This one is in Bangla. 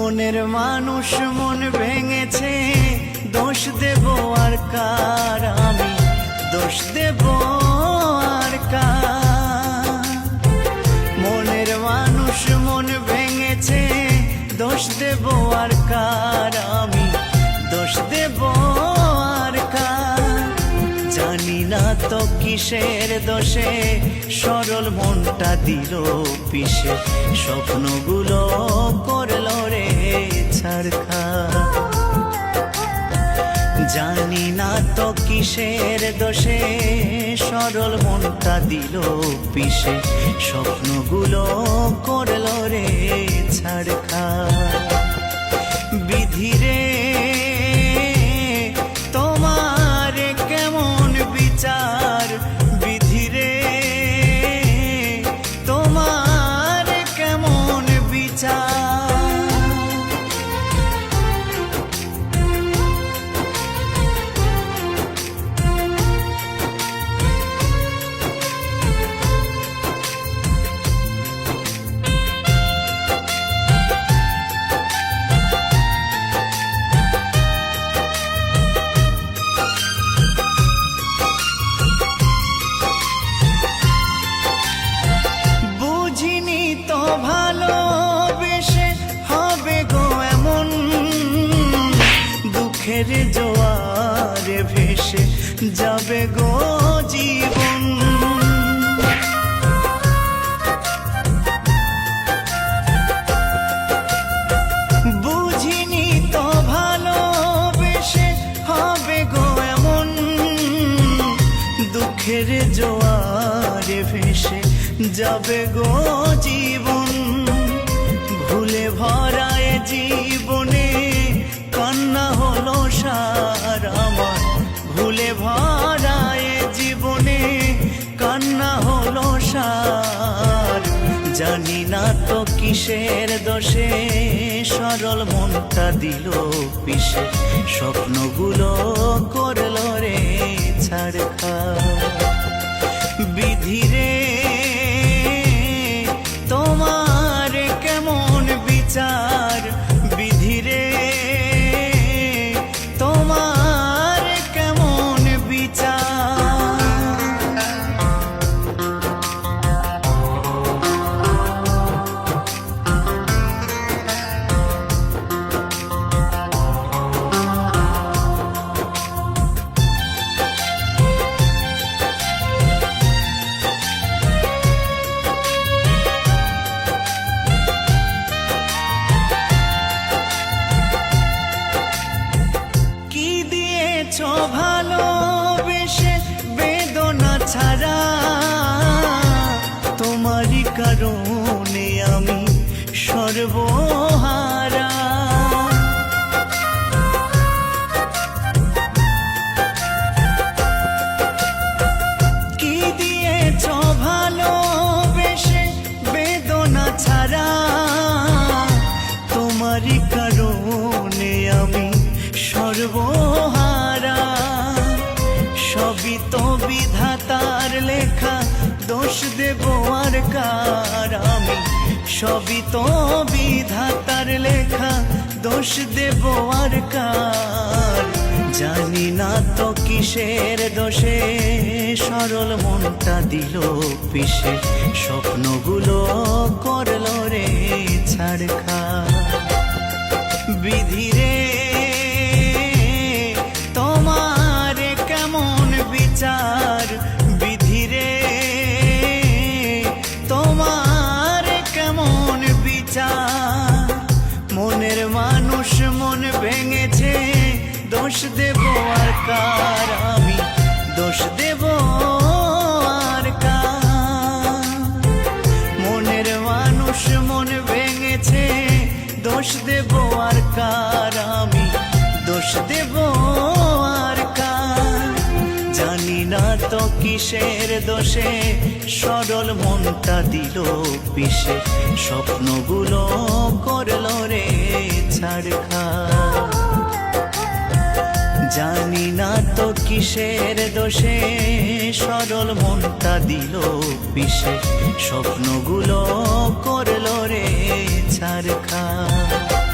মনের মানুষ মন ভেঙেছে, দোষ দেব আর কার, আমি দোষ দেব আর কার। মনের মানুষ মন ভেঙেছে, দোষ দেব আর কার, আমি দোষ দেব আর কার। জানি না তো কিসের দোষে সরল মনটা দিল পিষে, স্বপ্নগুলো করলো রে ছারখার। জানি না তো কিসের দোষে সরল মনটা দিল পিষে, স্বপ্নগুলো করলো রে ছারখার। বিধিরে তোমার কেমন বিচার, বিধিরে তোমার কেমন বিচার। ভালোবেসে হবে গো এমন, দুঃখের জোয়ারে ভেসে যাবে গো জীবন। বুঝিনি তো ভালোবেসে হবে গো এমন, দুঃখের জোয়ারে ভেসে যাবে গো জীবন। ভুলে ভরায় জীবনে কান্না হলো সার আমার, ভুলে ভরায় জীবনে কান্না হলো সার। জানি না তো কিসের দোষে সরল মনটা দিল পিষে, স্বপ্নগুলো করলো রে ছারখার। বিধিরে তোমার কেমন বিচার, বিধিরে তোমার কেমন বিচার। ভালোবেসে বেদনা ছাড়া, তোমারই কারণে আমি সর্বহারা। কি দিয়েছ ভালোবেসে বেদনা ছাড়া, তোমারই কারণে আমি সর্বহারা। সবই তো বিধাতার লেখা, দোষ দেব আর কার, আমি সবই তো বিধাতার লেখা, দোষ দেব আর কার। জানি না তো কিসের দোষে সরল মনটা দিল পিষে, স্বপ্নগুলো করলো রে ছারখার। বিধিরে তোমার কেমন বিচার, বিধিরে তোমার কেমন বিচার। মনের মানুষ মন ভেঙেছে, দোষ দেব আর কার, আমি দোষ দেব আর কার। মনের মানুষ মন ভেঙেছে, দোষ দেব আর কার, আমি দোষ দেব আর কার। জানি না তো কিসের দোষে সরল মনটা দিল পিষে, স্বপ্নগুলো করলো রে ছারখার। জানি না তো কিসের দোষে সরল মনটা দিল পিষে, স্বপ্নগুলো করলো রে ছারখার।